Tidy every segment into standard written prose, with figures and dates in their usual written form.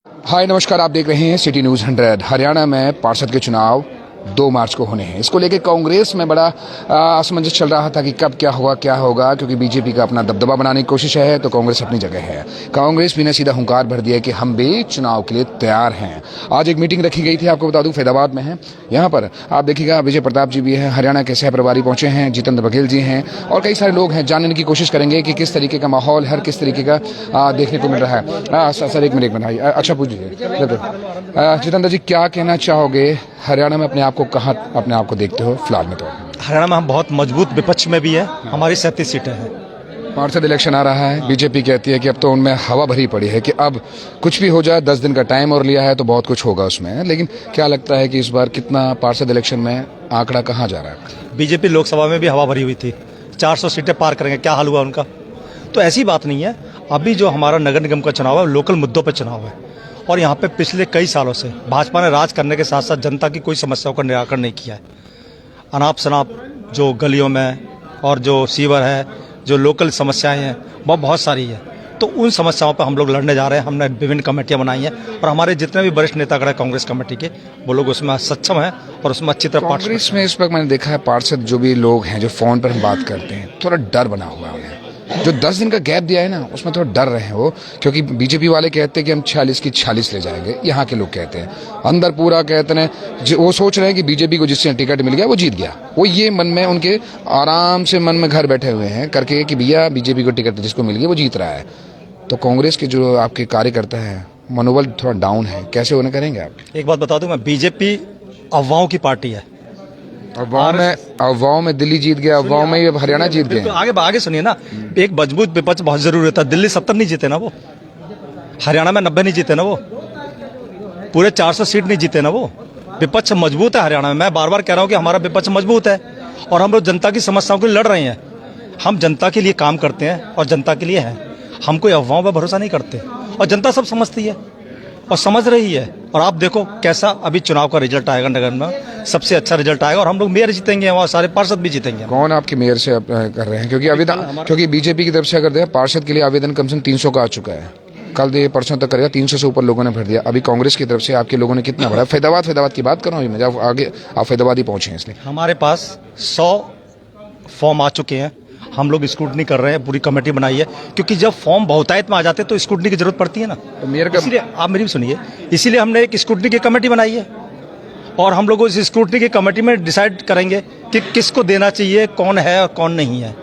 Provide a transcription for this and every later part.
हाय नमस्कार, आप देख रहे हैं सिटी न्यूज़ 100। हरियाणा में पार्षद के चुनाव 2 मार्च को होने हैं। इसको लेकर कांग्रेस में बड़ा असमंजस चल रहा था कि कब क्या होगा, क्योंकि बीजेपी का अपना दबदबा बनाने की कोशिश है तो कांग्रेस अपनी जगह है। कांग्रेस भी ने सीधा हुंकार भर दिया कि हम भी चुनाव के लिए तैयार हैं। आज एक मीटिंग रखी गई थी, आपको बता दूं फैदाबाद में है। यहाँ पर आप देखिएगा विजय प्रताप जी भी हैं, हरियाणा के सह प्रभारी पहुंचे हैं, जितेंद्र बघेल जी हैं और कई सारे लोग हैं। जानने की कोशिश करेंगे कि किस तरीके का माहौल हर किस तरीके का देखने को मिल रहा है। सर एक मिनट अच्छा पूछिए जितेंद्र जी, क्या कहना चाहोगे? हरियाणा में अपने आप को कहाँ अपने आप को देखते हो फिलहाल में? तो हरियाणा में हम बहुत मजबूत विपक्ष में भी है, हमारी 37 सीटें हैं। पार्षद इलेक्शन आ रहा है, बीजेपी कहती है कि अब तो उनमें हवा भरी पड़ी है कि अब कुछ भी हो जाए, 10 दिन का टाइम और लिया है तो बहुत कुछ होगा उसमें। लेकिन क्या लगता है कि इस बार कितना पार्षद इलेक्शन में आंकड़ा कहाँ जा रहा है? बीजेपी लोकसभा में भी हवा भरी हुई थी, 400 सीटें पार करेंगे, क्या हाल हुआ उनका? तो ऐसी बात नहीं है। अभी जो हमारा नगर निगम का चुनाव है, लोकल मुद्दों पर चुनाव है और यहाँ पे पिछले कई सालों से भाजपा ने राज करने के साथ साथ जनता की कोई समस्याओं का निराकरण नहीं किया है। अनाप शनाप जो गलियों में और जो सीवर है, जो लोकल समस्याएं हैं, वो बहुत सारी है। तो उन समस्याओं पर हम लोग लड़ने जा रहे हैं। हमने विभिन्न कमेटियां बनाई हैं और हमारे जितने भी वरिष्ठ नेतागण हैं कांग्रेस कमेटी के, वो लोग उसमें सक्षम हैं और उसमें अच्छी तरह कांग्रेस में इस वक्त मैंने देखा है पार्षद जो भी लोग हैं जो फोन पर हम बात करते हैं, थोड़ा डर बना हुआ है उन्हें। जो 10 दिन का गैप दिया है ना, उसमें थोड़ा डर रहे हैं वो, क्योंकि बीजेपी वाले कहते हैं कि हम 46 की 46 ले जाएंगे। यहाँ के लोग कहते हैं, अंदर पूरा कहते हैं, वो सोच रहे हैं कि बीजेपी को जिससे टिकट मिल गया वो जीत गया। वो ये मन में उनके आराम से मन में घर बैठे हुए हैं करके कि भैया बीजेपी को टिकट जिसको मिल गया वो जीत रहा है। तो कांग्रेस के जो आपके कार्यकर्ता है मनोबल थोड़ा डाउन है, कैसे उन्हें करेंगे आप? एक बात बता दूं मैं, बीजेपी अफवाहों की पार्टी है। अफवाहों में दिल्ली जीत गया, अफवाहों में ये हरियाणा जीत गया। आगे सुनिए ना, एक मजबूत विपक्ष बहुत जरूरी होता है। दिल्ली 70 नहीं जीते ना वो, हरियाणा में 90 नहीं जीते ना वो, पूरे 400 सीट नहीं जीते ना वो। विपक्ष मजबूत है हरियाणा में। मैं बार बार कह रहा हूं कि हमारा विपक्ष मजबूत है और हम लोग जनता की समस्याओं के लिए लड़ रहे हैं। हम जनता के लिए काम करते हैं और जनता के लिए हैं। हम कोई अफवाहों पर भरोसा नहीं करते और जनता सब समझती है और समझ रही है। और आप देखो कैसा अभी चुनाव का रिजल्ट आएगा, नगर में सबसे अच्छा रिजल्ट आएगा और हम लोग मेयर जीतेंगे, वहाँ सारे पार्षद भी जीतेंगे। कौन आपके मेयर से कर रहे हैं? क्योंकि आवेदन, क्योंकि बीजेपी की तरफ से अगर पार्षद के लिए आवेदन कम से कम 300 का आ चुका है, कल ये परसों तक करेगा, 300 से ऊपर लोगों ने भर दिया। अभी कांग्रेस की तरफ से आपके लोगों ने कितना भरा? फैदाबाद की बात कर रहा हूँ मैं, जब आगे आप फैदाबाद ही पहुंचे हैं इसलिए। हमारे पास 100 फॉर्म आ चुके हैं, हम लोग स्क्रूटनी कर रहे हैं, पूरी कमेटी बनाई है, क्योंकि जब फॉर्म बहुतायत में आ जाते हैं तो स्क्रूटनी की जरूरत पड़ती है ना। तो मेयर का, इसलिए आप मेरी भी सुनिए, इसीलिए हमने एक स्क्रूटनी की कमेटी बनाई है और हम लोग उस स्क्रूटनी की कमेटी में डिसाइड करेंगे कि किसको देना चाहिए, कौन है और कौन नहीं है।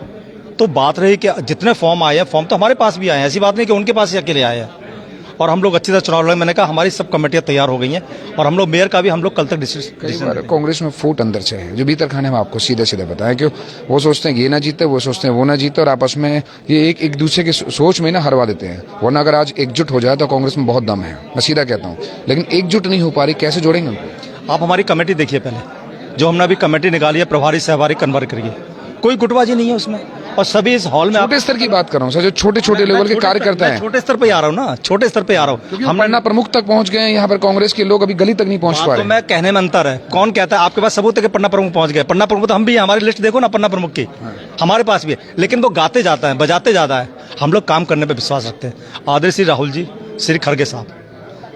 तो बात रही कि जितने फॉर्म आए हैं, फॉर्म तो हमारे पास भी आए हैं, ऐसी बात नहीं कि उनके पास ही अकेले आए हैं। और हम लोग अच्छी तरह चुनाव लड़े। मैंने कहा हमारी सब कमेटियां तैयार हो गई हैं और हम लोग मेयर का भी हम लोग कल तक डिसीजन। कांग्रेस में फूट अंदर से है, जो भीतर खाने में आपको सीधे बताएं, क्यों वो सोचते हैं कि ये ना जीते, वो सोचते हैं वो ना जीते और आपस में ये एक दूसरे की सोच में ना हरवा देते हैं। वरना अगर आज एकजुट हो जाए तो कांग्रेस में बहुत दम है, मैं सीधा कहता हूँ। लेकिन एकजुट नहीं हो पा रही, कैसे जोड़ेंगे उनको? आप हमारी कमेटी देखिए पहले, जो हमने अभी कमेटी निकाली है, प्रभारी सहभारी कन्वर्ट करिए, कोई गुटबाजी नहीं है उसमें और सभी इस हॉल में। छोटे स्तर की बात कर रहा हूँ सर, जो छोटे लेवल के कार्यकर्ता हैं, छोटे स्तर पे आ रहा हूँ ना, छोटे स्तर पे आ रहा हूँ। हम पन्ना प्रमुख तक पहुंच गए हैं, यहाँ पर कांग्रेस के लोग अभी गली तक नहीं पहुंच पा रहे। तो मैं कहने में अंतर है, कौन कहता है आपके पास सबूत है कि पन्ना प्रमुख पहुंच गए? पन्ना प्रमुख तो हम भी हैं, हमारी लिस्ट देखो ना पन्ना प्रमुख की, हमारे पास भी है। लेकिन वो गाते जाता है, बजाते ज्यादा है। हम लोग काम करने पर विश्वास रखते हैं। आदरणीय श्री राहुल जी, श्री खड़गे साहब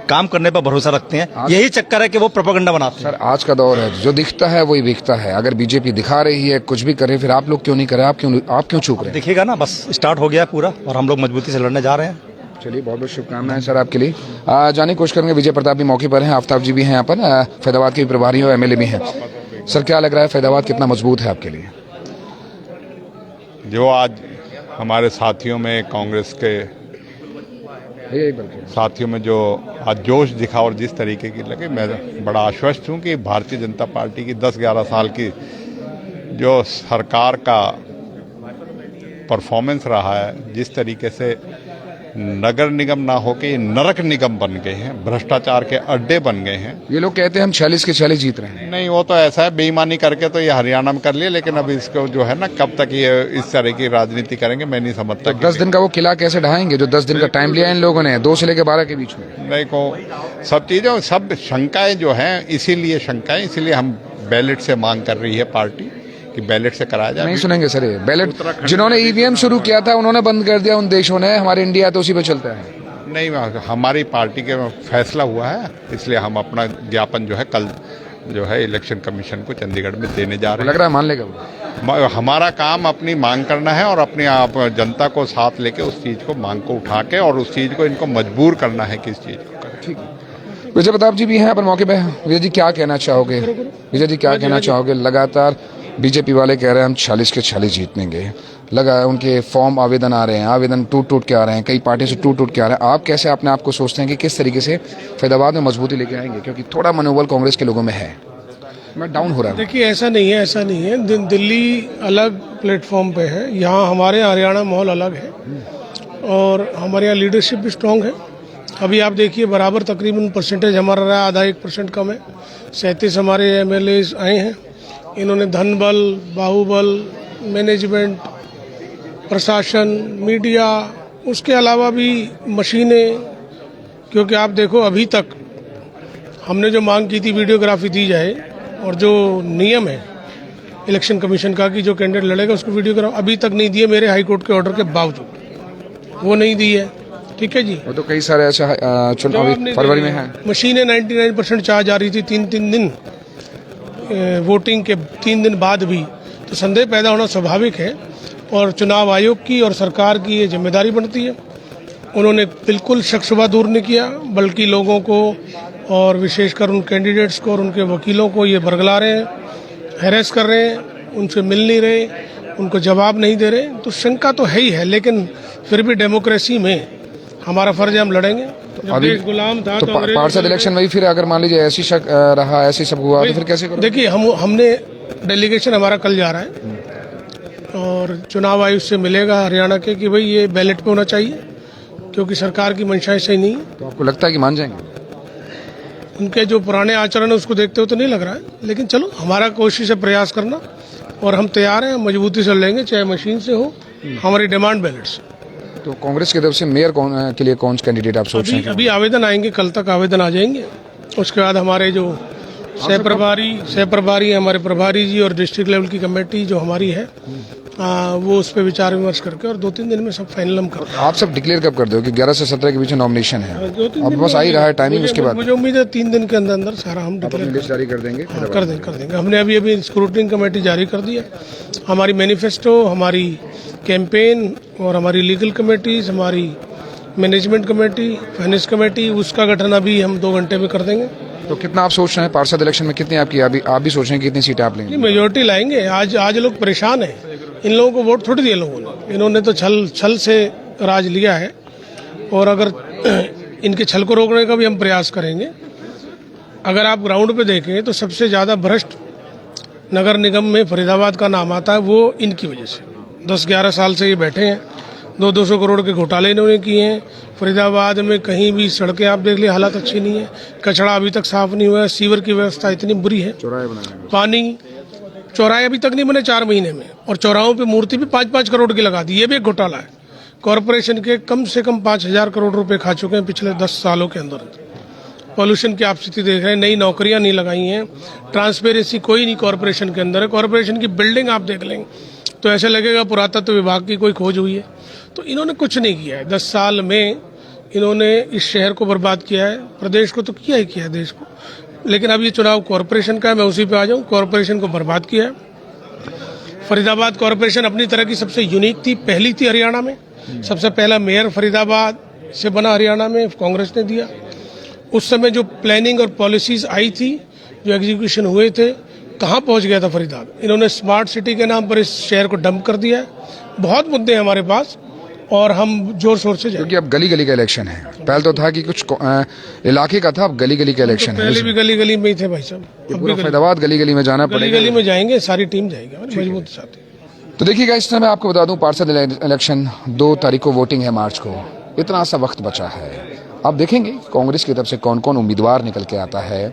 काम करने पर भरोसा रखते हैं। यही चक्कर है कि वो प्रोपेगेंडा बनाते हैं। सर आज का दौर है, जो दिखता है वही बिकता है। अगर बीजेपी दिखा रही है कुछ भी करे, फिर आप लोग क्यों नहीं करे? आप क्यों चूक रहे हैं? दिखेगा ना, बस स्टार्ट हो गया पूरा और हम लोग मजबूती से लड़ने जा रहे हैं। चलिए, बहुत बहुत शुभकामनाएं सर आपके लिए। जाने की कोशिश करेंगे, विजय प्रताप भी मौके पर हैं, आफ्ताब जी भी हैं यहाँ पर, फैदाबाद के भी प्रभारी और MLA भी हैं। सर क्या लग रहा है, फैदाबाद कितना मजबूत है आपके लिए? जो आज हमारे साथियों में, कांग्रेस के साथियों में जो आज जोश दिखा और जिस तरीके की लगे, मैं बड़ा आश्वस्त हूँ कि भारतीय जनता पार्टी की 10-11 साल की जो सरकार का परफॉर्मेंस रहा है, जिस तरीके से नगर निगम ना होके नरक निगम बन गए हैं, भ्रष्टाचार के अड्डे बन गए हैं। ये लोग कहते हैं हम 46 के 46 जीत रहे हैं। नहीं, वो तो ऐसा है, बेईमानी करके तो ये हरियाणा में कर लिया, लेकिन अब इसको जो है ना, कब तक ये इस तरह की राजनीति करेंगे मैं नहीं समझता। 10 दिन का वो किला कैसे ढाएंगे जो 10 दिन का टाइम लिया इन लोगों ने, 2 से लेकर 12 के बीच में? नहीं को सब चीजें, सब शंकाएं जो हैं, इसीलिए हम बैलेट से मांग कर रही है पार्टी कि बैलेट से कराया जाए। नहीं सुनेंगे सर, ये बैलेट जिन्होंने EVM शुरू किया था उन्होंने बंद कर दिया उन देशों ने, हमारे इंडिया तो उसी पे चलता है। नहीं, हमारी पार्टी के फैसला हुआ है, इसलिए हम अपना ज्ञापन जो है कल जो है इलेक्शन कमीशन को चंडीगढ़ में देने जा रहे लग रहा है मान लेगा वो? हैं। हमारा काम अपनी मांग करना है और अपनी आप जनता को साथ लेके उस चीज़ को मांग को उठा के और उस चीज़ को इनको मजबूर करना है कि इस चीज़ को करें। ठीक है। विजय प्रताप जी भी हैं पर मौके पे। विजय जी क्या कहना चाहोगे? विजय जी क्या कहना चाहोगे? लगातार बीजेपी वाले कह रहे हैं हम 46 के 46 जीतेंगे, लगा उनके फॉर्म आवेदन आ रहे हैं, आवेदन टूट के आ रहे हैं, कई पार्टी से टूट के आ रहे हैं। आप कैसे अपने आप को सोचते हैं कि किस तरीके से फैदाबाद में मजबूती लेके आएंगे, क्योंकि थोड़ा मनोबल कांग्रेस के लोगों में है, मैं डाउन हो रहा है? देखिए ऐसा नहीं है। दिल्ली अलग प्लेटफॉर्म पे है, यहाँ हमारे हरियाणा माहौल अलग है और हमारे यहाँ लीडरशिप भी स्ट्रांग है। अभी आप देखिए बराबर तकरीबन परसेंटेज हमारा रहा, आधा 1% कम है। 37 हमारे MLA आए हैं, इन्होंने धन बल, बाहुबल, मैनेजमेंट, प्रशासन, मीडिया, उसके अलावा भी मशीनें, क्योंकि आप देखो अभी तक हमने जो मांग की थी वीडियोग्राफी दी जाए और जो नियम है इलेक्शन कमीशन का कि जो कैंडिडेट लड़ेगा उसको वीडियोग्राफ अभी तक नहीं दिए, मेरे हाई कोर्ट के ऑर्डर के बावजूद वो नहीं दी है। ठीक है जी, वो तो कई सारे ऐसा चुनाव फरवरी में है। मशीनें 99% चार्ज आ रही थी, तीन दिन वोटिंग के 3 दिन बाद भी, तो संदेह पैदा होना स्वाभाविक है और चुनाव आयोग की और सरकार की ये जिम्मेदारी बनती है। उन्होंने बिल्कुल शक शुबा दूर नहीं किया, बल्कि लोगों को और विशेषकर उन कैंडिडेट्स को और उनके वकीलों को ये बरगला रहे हैं, हैरेस कर रहे हैं, उनसे मिल नहीं रहे, उनको जवाब नहीं दे रहे। तो शंका तो है ही है, लेकिन फिर भी डेमोक्रेसी में हमारा फर्ज है, हम लड़ेंगे। जब देश गुलाम था तो पार्षद इलेक्शन में भी फिर अगर मान लीजिए ऐसी शक रहा, ऐसी सब हुआ तो फिर कैसे करोगे? देखिए हमने डेलीगेशन हमारा कल जा रहा है और चुनाव आयोग से मिलेगा हरियाणा के कि भाई ये बैलेट पे होना चाहिए, क्योंकि सरकार की मंशा सही नहीं है। तो आपको लगता है कि मान जाएंगे? उनके जो पुराने आचरण है उसको देखते हुए तो नहीं लग रहा है, लेकिन चलो हमारा कोशिश है प्रयास करना और हम तैयार हैं, मजबूती से लेंगे, चाहे मशीन से हो। हमारी डिमांड बैलेट से। तो कांग्रेस की तरफ से मेयर के लिए कौन कैंडिडेट आप सोच रहे हैं? अभी आवेदन आएंगे, कल तक आवेदन आ जाएंगे। उसके बाद हमारे जो सह प्रभारी हमारे प्रभारी जी और डिस्ट्रिक्ट लेवल की कमेटी जो हमारी है वो उस पर विचार विमर्श करके और 2-3 दिन में सब फाइनल हम कर। आप सब डिक्लेयर कब कर दो कि 11 से 17 के बीच नॉमिनेशन है? अब बस आ ही रहा है टाइमिंग, उसके बाद मुझे उम्मीद है 3 दिन के अंदर सारा हम डिक्लेयर लिस्ट जारी कर देंगे। कर देंगे। हमने अभी स्क्रूटनी कमेटी जारी कर दी है, हमारी मैनिफेस्टो, हमारी कैंपेन और हमारी लीगल कमेटीज, हमारी मैनेजमेंट कमेटी, फाइनेंस कमेटी, उसका गठन अभी हम 2 घंटे में कर देंगे। तो कितना आप सोच रहे हैं पार्षद इलेक्शन में कितनी आपकी आप भी सोच रहे हैं कितनी सीटें आप लेंगे? मेजोरिटी लाएंगे। आज लोग परेशान हैं, इन लोगों को वोट थोड़ी दिए लोगों ने, इन्होंने तो छल से राज लिया है और अगर इनके छल को रोकने का भी हम प्रयास करेंगे। अगर आप ग्राउंड पे देखें तो सबसे ज़्यादा भ्रष्ट नगर निगम में फरीदाबाद का नाम आता है, वो इनकी वजह से। 10-11 साल से ये बैठे हैं, 200 करोड़ के घोटाले इन्होंने किए हैं। फरीदाबाद में कहीं भी सड़कें आप देख लीजिए हालत अच्छी नहीं है, कचरा अभी तक साफ नहीं हुआ है, सीवर की व्यवस्था इतनी बुरी है, पानी, चौराहे अभी तक नहीं बने 4 महीने में, और चौराहों पे मूर्ति भी 5-5 करोड़ की लगा दी, ये भी एक घोटाला है। कॉरपोरेशन के कम से कम 5,000 करोड़ रुपए खा चुके हैं पिछले 10 सालों के अंदर। पॉल्यूशन की आप स्थिति देख रहे हैं, नई नौकरियां नहीं लगाई हैं, ट्रांसपेरेंसी कोई नहीं कॉरपोरेशन के अंदर है। कॉरपोरेशन की बिल्डिंग आप देख लेंगे तो ऐसे लगेगा पुरातत्व विभाग की कोई खोज हुई है। तो इन्होंने कुछ नहीं किया है, 10 साल में इन्होंने इस शहर को बर्बाद किया है, प्रदेश को तो किया ही किया है, देश को। लेकिन अब ये चुनाव कॉरपोरेशन का है, मैं उसी पे आ जाऊं। कॉरपोरेशन को बर्बाद किया है। फरीदाबाद कॉरपोरेशन अपनी तरह की सबसे यूनिक थी, पहली थी हरियाणा में। सबसे पहला मेयर फरीदाबाद से बना हरियाणा में, कांग्रेस ने दिया। उस समय जो प्लानिंग और पॉलिसीज आई थी, जो एग्जीक्यूशन हुए थे, कहाँ पहुंच गया था फरीदाबाद। इन्होंने स्मार्ट सिटी के नाम पर इस शहर को डंप कर दिया है। बहुत मुद्दे हैं हमारे पास और हम जोर शोर से क्योंकि अब गली गली का इलेक्शन है। पहले तो था कि कुछ इलाके का था, अब गली गली का इलेक्शन है। पहले भी गली गली में ही थे भाई साहब, पूरा फरीदाबाद गली गली में जाना पड़ेगा। गली गली में जाएंगे, सारी टीम जाएगी मजबूत साथ। तो देखिएगा, इस समय आपको बता दूं पार्षद इलेक्शन 2 तारीख को वोटिंग है, मार्च को। इतना सा वक्त बचा है। अब देखेंगे कांग्रेस की तरफ से कौन कौन उम्मीदवार निकल के आता है,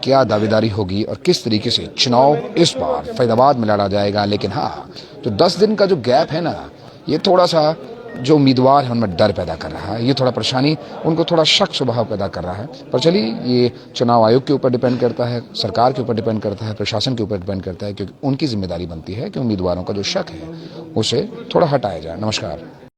क्या दावेदारी होगी और किस तरीके से चुनाव इस बार फरीदाबाद में लड़ा जाएगा। लेकिन हाँ, तो 10 दिन का जो गैप है ना, ये थोड़ा सा जो उम्मीदवार है उनमें डर पैदा कर रहा है, ये थोड़ा परेशानी, उनको थोड़ा शक स्वभाव पैदा कर रहा है। पर चलिए, ये चुनाव आयोग के ऊपर डिपेंड करता है, सरकार के ऊपर डिपेंड करता है, प्रशासन के ऊपर डिपेंड करता है, क्योंकि उनकी जिम्मेदारी बनती है कि उम्मीदवारों का जो शक है उसे थोड़ा हटाया जाए। नमस्कार।